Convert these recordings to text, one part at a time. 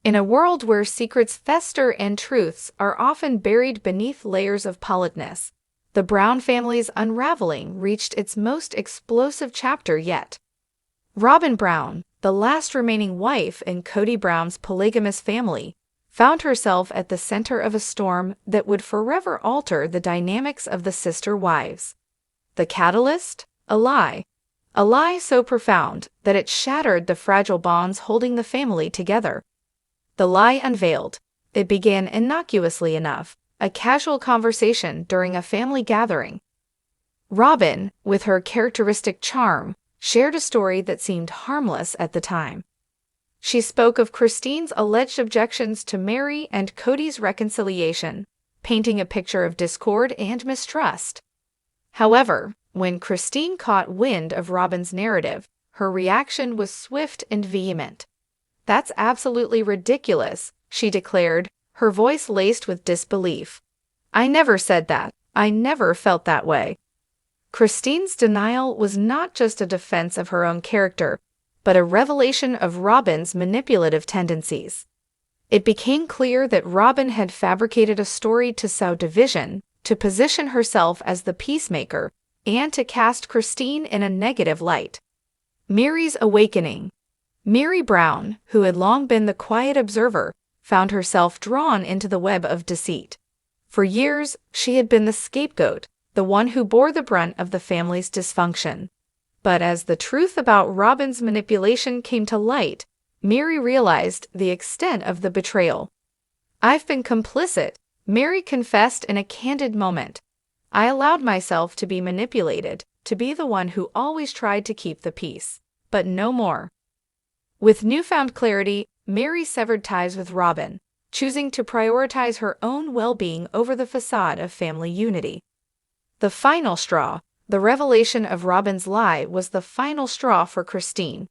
In a world where secrets fester and truths are often buried beneath layers of politeness, the Brown family's unraveling reached its most explosive chapter yet. Robyn Brown, the last remaining wife in Kody Brown's polygamous family, found herself at the center of a storm that would forever alter the dynamics of the sister wives. The catalyst? A lie. A lie so profound that it shattered the fragile bonds holding the family together. The lie unveiled. It began innocuously enough, a casual conversation during a family gathering. Robyn, with her characteristic charm, shared a story that seemed harmless at the time. She spoke of Christine's alleged objections to Meri and Kody's reconciliation, painting a picture of discord and mistrust. However, when Christine caught wind of Robyn's narrative, her reaction was swift and vehement. "That's absolutely ridiculous," she declared, her voice laced with disbelief. "I never said that. I never felt that way." Christine's denial was not just a defense of her own character, but a revelation of Robyn's manipulative tendencies. It became clear that Robyn had fabricated a story to sow division, to position herself as the peacemaker, and to cast Christine in a negative light. Meri's awakening. Meri Brown, who had long been the quiet observer, found herself drawn into the web of deceit. For years, she had been the scapegoat, the one who bore the brunt of the family's dysfunction. But as the truth about Robyn's manipulation came to light, Meri realized the extent of the betrayal. "I've been complicit," Meri confessed in a candid moment. "I allowed myself to be manipulated, to be the one who always tried to keep the peace. But no more." With newfound clarity, Meri severed ties with Robyn, choosing to prioritize her own well-being over the facade of family unity. The final straw, the revelation of Robyn's lie, was the final straw for Christine.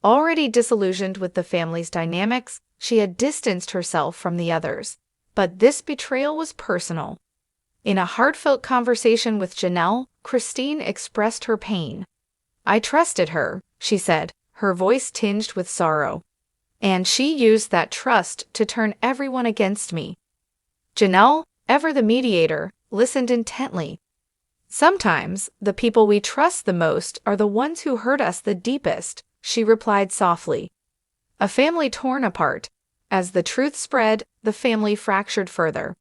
Already disillusioned with the family's dynamics, she had distanced herself from the others. But this betrayal was personal. In a heartfelt conversation with Janelle, Christine expressed her pain. "I trusted her," she said, her voice tinged with sorrow. "And she used that trust to turn everyone against me." Janelle, ever the mediator, listened intently. "Sometimes, the people we trust the most are the ones who hurt us the deepest," she replied softly. A family torn apart. As the truth spread, the family fractured further.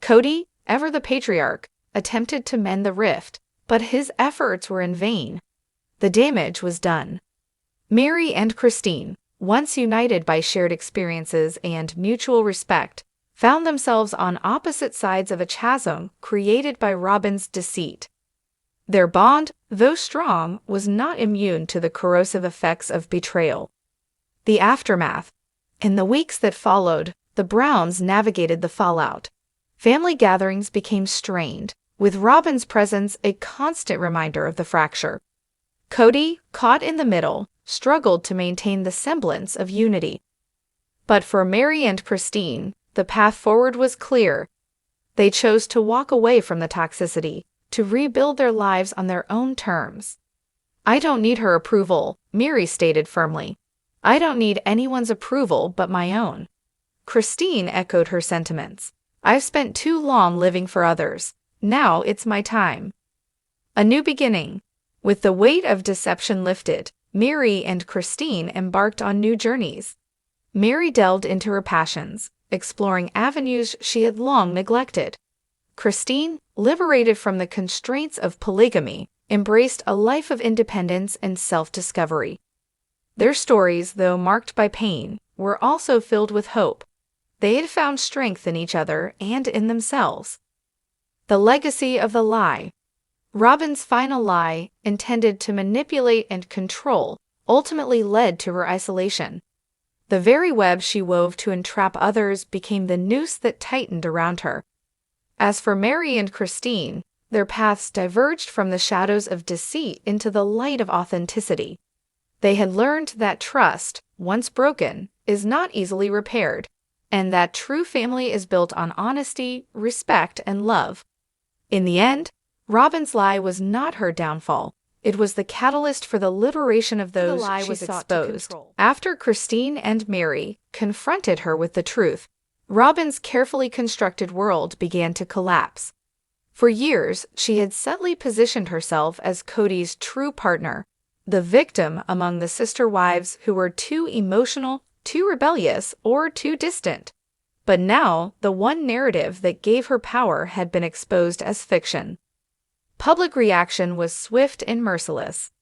Kody, ever the patriarch, attempted to mend the rift, but his efforts were in vain. The damage was done. Meri and Christine, once united by shared experiences and mutual respect, found themselves on opposite sides of a chasm created by Robyn's deceit. Their bond, though strong, was not immune to the corrosive effects of betrayal. The aftermath. In the weeks that followed, the Browns navigated the fallout. Family gatherings became strained, with Robyn's presence a constant reminder of the fracture. Kody, caught in the middle, struggled to maintain the semblance of unity. But for Meri and Christine, the path forward was clear. They chose to walk away from the toxicity, to rebuild their lives on their own terms. "I don't need her approval," Meri stated firmly. "I don't need anyone's approval but my own." Christine echoed her sentiments. "I've spent too long living for others. Now it's my time." A new beginning. With the weight of deception lifted, Meri and Christine embarked on new journeys. Meri delved into her passions, exploring avenues she had long neglected. Christine, liberated from the constraints of polygamy, embraced a life of independence and self-discovery. Their stories, though marked by pain, were also filled with hope. They had found strength in each other and in themselves. The legacy of the lie. Robyn's final lie, intended to manipulate and control, ultimately led to her isolation. The very web she wove to entrap others became the noose that tightened around her. As for Meri and Christine, their paths diverged from the shadows of deceit into the light of authenticity. They had learned that trust, once broken, is not easily repaired, and that true family is built on honesty, respect, and love. In the end, Robyn's lie was not her downfall. It was the catalyst for the liberation of those the lie she was sought exposed. to control. After Christine and Meri confronted her with the truth, Robyn's carefully constructed world began to collapse. For years, she had subtly positioned herself as Kody's true partner, the victim among the sister wives who were too emotional, too rebellious, or too distant. But now, the one narrative that gave her power had been exposed as fiction. Public reaction was swift and merciless.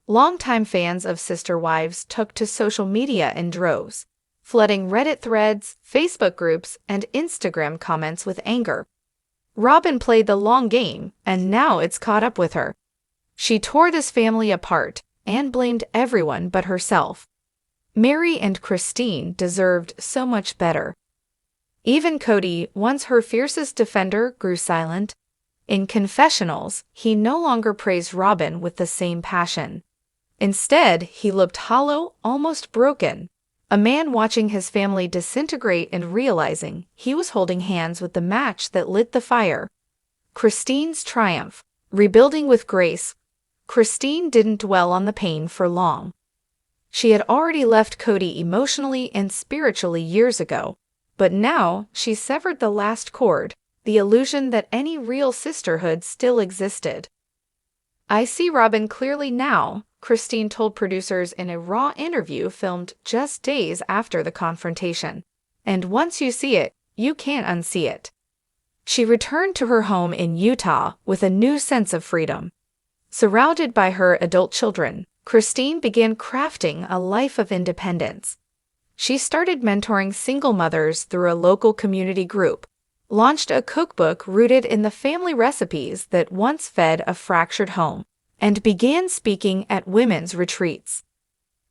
Longtime fans of Sister Wives took to social media in droves, flooding Reddit threads, Facebook groups, and Instagram comments with anger. Robyn played the long game, and now it's caught up with her. She tore this family apart and blamed everyone but herself. Meri and Christine deserved so much better. Even Kody, once her fiercest defender, grew silent. In confessionals, he no longer praised Robyn with the same passion. Instead, he looked hollow, almost broken, a man watching his family disintegrate and realizing he was holding hands with the match that lit the fire. Christine's triumph, rebuilding with grace. Christine didn't dwell on the pain for long. She had already left Kody emotionally and spiritually years ago, but now she severed the last cord, the illusion that any real sisterhood still existed. "I see Robyn clearly now," Christine told producers in a raw interview filmed just days after the confrontation. "And once you see it, you can't unsee it." She returned to her home in Utah with a new sense of freedom. Surrounded by her adult children, Christine began crafting a life of independence. She started mentoring single mothers through a local community group, launched a cookbook rooted in the family recipes that once fed a fractured home, and began speaking at women's retreats.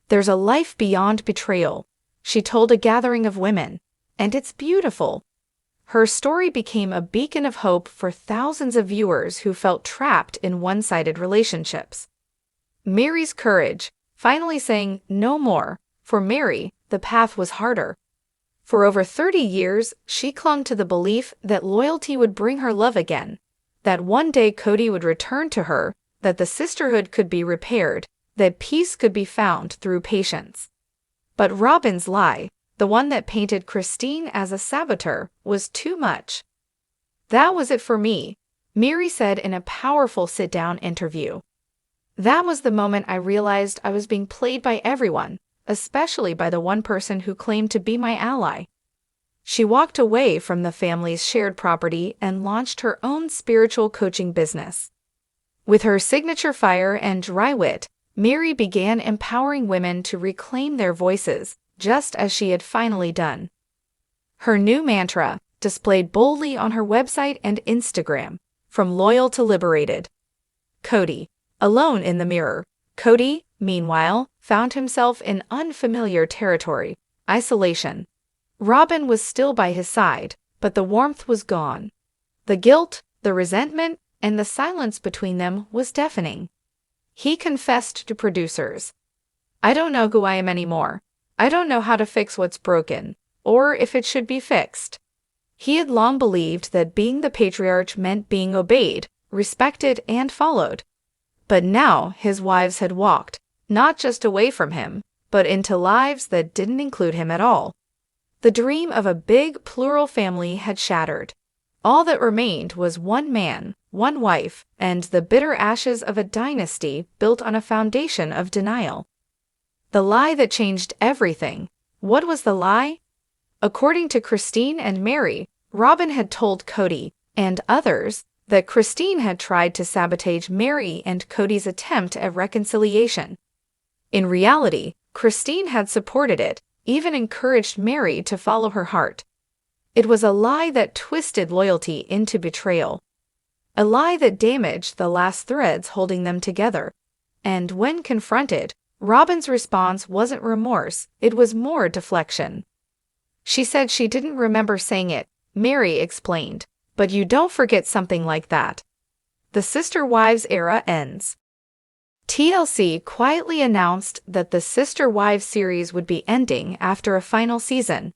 "There's a life beyond betrayal," she told a gathering of women, "and it's beautiful." Her story became a beacon of hope for thousands of viewers who felt trapped in one-sided relationships. Meri's courage, finally saying no more. For Meri, the path was harder. For over 30 years, she clung to the belief that loyalty would bring her love again, that one day Kody would return to her, that the sisterhood could be repaired, that peace could be found through patience. But Robyn's lie, the one that painted Christine as a saboteur, was too much. "That was it for me," Meri said in a powerful sit-down interview. "That was the moment I realized I was being played by everyone, especially by the one person who claimed to be my ally." She walked away from the family's shared property and launched her own spiritual coaching business. With her signature fire and dry wit, Meri began empowering women to reclaim their voices, just as she had finally done. Her new mantra, displayed boldly on her website and Instagram, "From loyal to liberated." Kody, alone in the mirror. Kody, meanwhile, found himself in unfamiliar territory, isolation. Robyn was still by his side, but the warmth was gone. The guilt, the resentment, and the silence between them was deafening. He confessed to producers, "I don't know who I am anymore. I don't know how to fix what's broken, or if it should be fixed." He had long believed that being the patriarch meant being obeyed, respected, and followed. But now his wives had walked, not just away from him, but into lives that didn't include him at all. The dream of a big, plural family had shattered. All that remained was one man, one wife, and the bitter ashes of a dynasty built on a foundation of denial. The lie that changed everything. What was the lie? According to Christine and Meri, Robyn had told Kody, and others, that Christine had tried to sabotage Meri and Kody's attempt at reconciliation. In reality, Christine had supported it, even encouraged Meri to follow her heart. It was a lie that twisted loyalty into betrayal. A lie that damaged the last threads holding them together. And when confronted, Robyn's response wasn't remorse, it was more deflection. She said she didn't remember saying it, Meri explained, but you don't forget something like that. The Sister Wives era ends. TLC quietly announced that the Sister Wives series would be ending after a final season.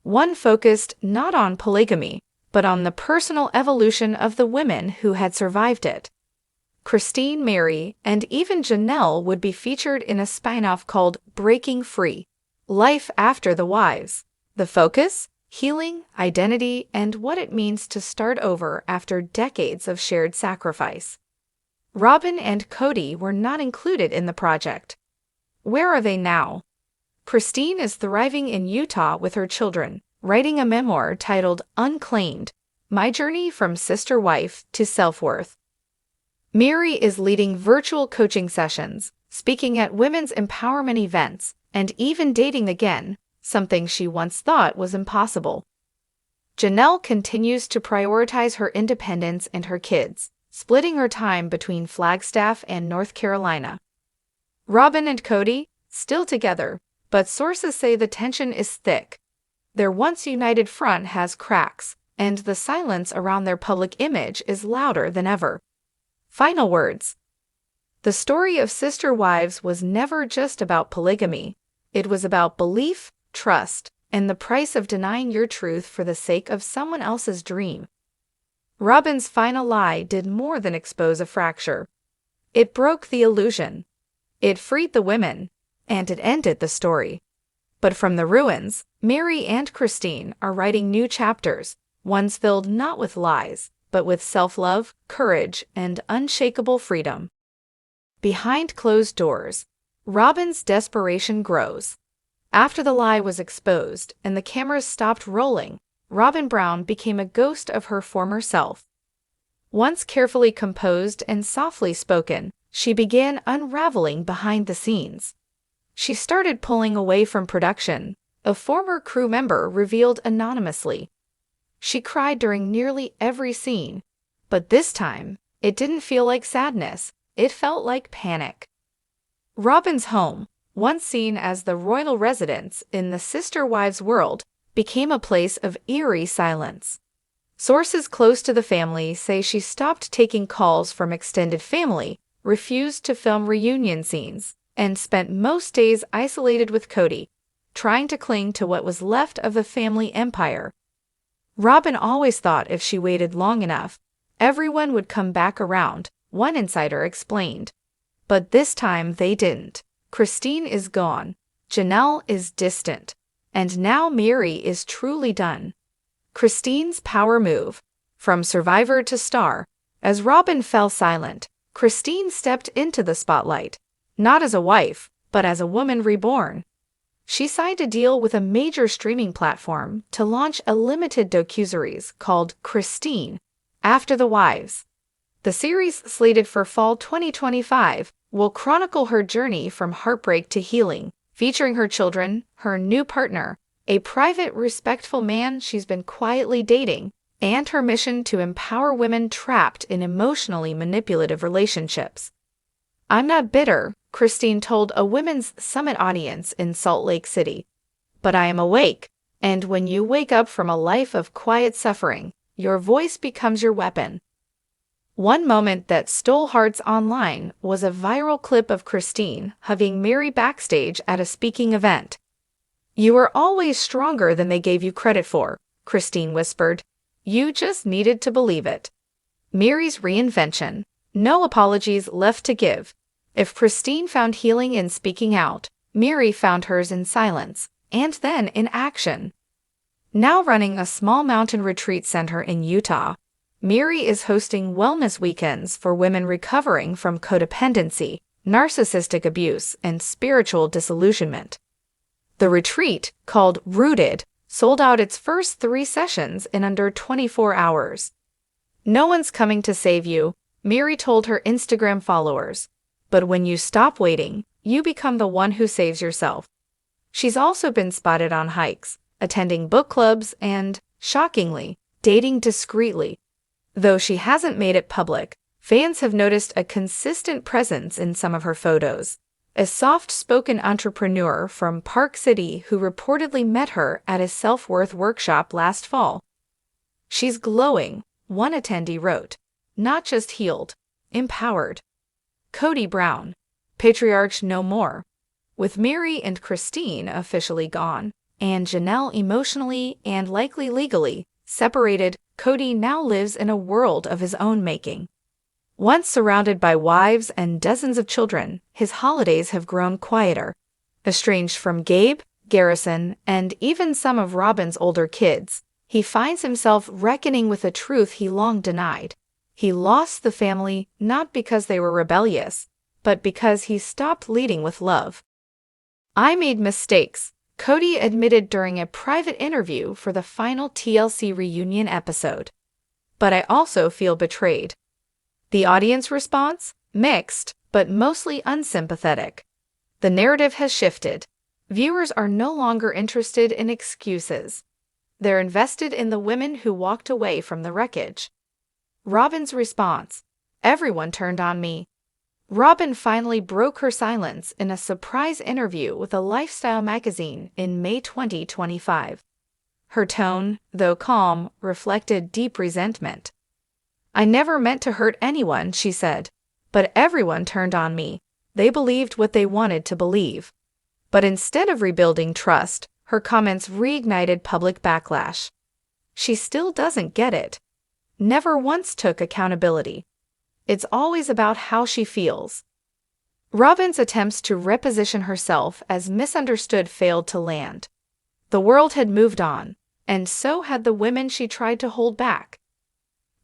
One focused not on polygamy, but on the personal evolution of the women who had survived it. Christine, Meri, and even Janelle would be featured in a spin-off called Breaking Free: Life After the Wives. The focus? Healing, identity, and what it means to start over after decades of shared sacrifice. Robyn and Kody were not included in the project. Where are they now? Christine is thriving in Utah with her children, writing a memoir titled Unclaimed: My Journey from Sister Wife to Self-Worth. Meri is leading virtual coaching sessions, speaking at women's empowerment events, and even dating again, something she once thought was impossible. Janelle continues to prioritize her independence and her kids, splitting her time between Flagstaff and North Carolina. Robyn and Kody, still together, but sources say the tension is thick. Their once united front has cracks, and the silence around their public image is louder than ever. Final words. The story of Sister Wives was never just about polygamy. It was about belief, trust, and the price of denying your truth for the sake of someone else's dream. Robyn's final lie did more than expose a fracture. It broke the illusion. It freed the women, and it ended the story. But from the ruins, Meri and Christine are writing new chapters, ones filled not with lies, but with self-love, courage, and unshakable freedom. Behind closed doors, Robyn's desperation grows. After the lie was exposed and the cameras stopped rolling, Robyn Brown became a ghost of her former self. Once carefully composed and softly spoken, she began unraveling behind the scenes. She started pulling away from production, a former crew member revealed anonymously. She cried during nearly every scene, but this time, it didn't feel like sadness, it felt like panic. Robyn's home, once seen as the royal residence in the Sister Wives world, became a place of eerie silence. Sources close to the family say she stopped taking calls from extended family, refused to film reunion scenes, and spent most days isolated with Kody, trying to cling to what was left of the family empire. Robyn always thought if she waited long enough, everyone would come back around, one insider explained. But this time they didn't. Christine is gone, Janelle is distant, and now Meri is truly done. Christine's power move, from survivor to star. As Robyn fell silent, Christine stepped into the spotlight, not as a wife, but as a woman reborn. She signed a deal with a major streaming platform to launch a limited docuseries called Christine: After the Wives. The series, slated for fall 2025, will chronicle her journey from heartbreak to healing, featuring her children, her new partner, a private, respectful man she's been quietly dating, and her mission to empower women trapped in emotionally manipulative relationships. "I'm not bitter," Christine told a women's summit audience in Salt Lake City, "but I am awake, and when you wake up from a life of quiet suffering, your voice becomes your weapon." One moment that stole hearts online was a viral clip of Christine hugging Meri backstage at a speaking event. "You were always stronger than they gave you credit for," Christine whispered. "You just needed to believe it." Meri's reinvention. No apologies left to give. If Christine found healing in speaking out, Meri found hers in silence, and then in action. Now running a small mountain retreat center in Utah, Meri is hosting wellness weekends for women recovering from codependency, narcissistic abuse, and spiritual disillusionment. The retreat, called Rooted, sold out its first 3 sessions in under 24 hours. "No one's coming to save you," Meri told her Instagram followers. "But when you stop waiting, you become the one who saves yourself." She's also been spotted on hikes, attending book clubs, and, shockingly, dating discreetly. Though she hasn't made it public, fans have noticed a consistent presence in some of her photos. A soft-spoken entrepreneur from Park City who reportedly met her at a self-worth workshop last fall. "She's glowing," one attendee wrote. "Not just healed, empowered." Kody Brown. Patriarchy no more. With Meri and Christine officially gone, and Janelle emotionally and likely legally separated, Kody now lives in a world of his own making. Once surrounded by wives and dozens of children, his holidays have grown quieter. Estranged from Gabe, Garrison, and even some of Robyn's older kids, he finds himself reckoning with a truth he long denied. He lost the family not because they were rebellious, but because he stopped leading with love. "I made mistakes," Kody admitted during a private interview for the final TLC reunion episode. "But I also feel betrayed." The audience response? Mixed, but mostly unsympathetic. The narrative has shifted. Viewers are no longer interested in excuses. They're invested in the women who walked away from the wreckage. Robyn's response: "Everyone turned on me." Robyn finally broke her silence in a surprise interview with a lifestyle magazine in May 2025. Her tone, though calm, reflected deep resentment. "I never meant to hurt anyone," she said, "but everyone turned on me. They believed what they wanted to believe." But instead of rebuilding trust, her comments reignited public backlash. She still doesn't get it. Never once took accountability. It's always about how she feels. Robyn's attempts to reposition herself as misunderstood failed to land. The world had moved on, and so had the women she tried to hold back.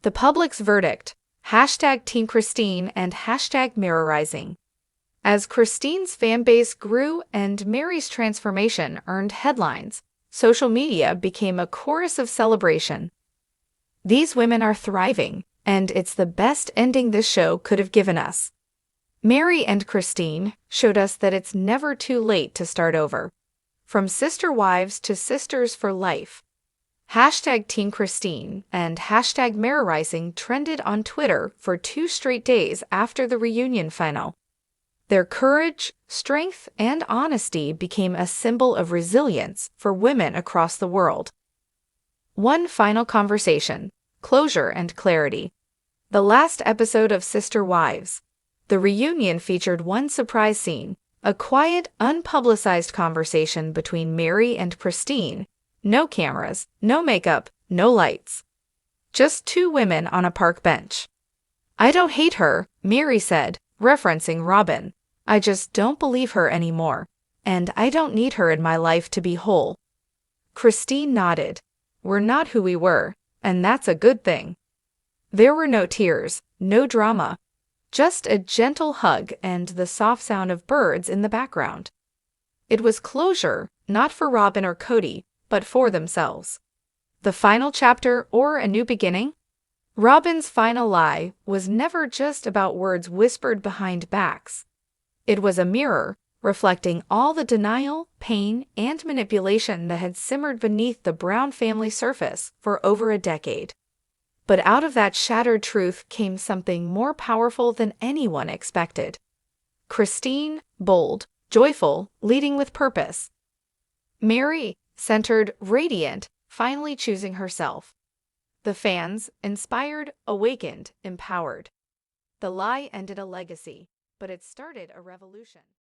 The public's verdict: #Team Christine and #Meri. As Christine's fanbase grew and Meri's transformation earned headlines, social media became a chorus of celebration. "These women are thriving, and it's the best ending this show could have given us." Meri and Christine showed us that it's never too late to start over. From sister wives to sisters for life. #Team Christine and #Meri trended on Twitter for 2 straight days after the reunion final. Their courage, strength, and honesty became a symbol of resilience for women across the world. One final conversation: closure and clarity. The last episode of Sister Wives. The reunion featured one surprise scene: a quiet, unpublicized conversation between Meri and Christine. No cameras, no makeup, no lights. Just 2 women on a park bench. "I don't hate her," Meri said, referencing Robyn. "I just don't believe her anymore. And I don't need her in my life to be whole." Christine nodded. "We're not who we were, and that's a good thing." There were no tears, no drama. Just a gentle hug and the soft sound of birds in the background. It was closure, not for Robyn or Kody, but for themselves. The final chapter or a new beginning? Robyn's final lie was never just about words whispered behind backs. It was a mirror, reflecting all the denial, pain, and manipulation that had simmered beneath the Brown family surface for over a decade. But out of that shattered truth came something more powerful than anyone expected. Christine, bold, joyful, leading with purpose. Meri, centered, radiant, finally choosing herself. The fans, inspired, awakened, empowered. The lie ended a legacy, but it started a revolution.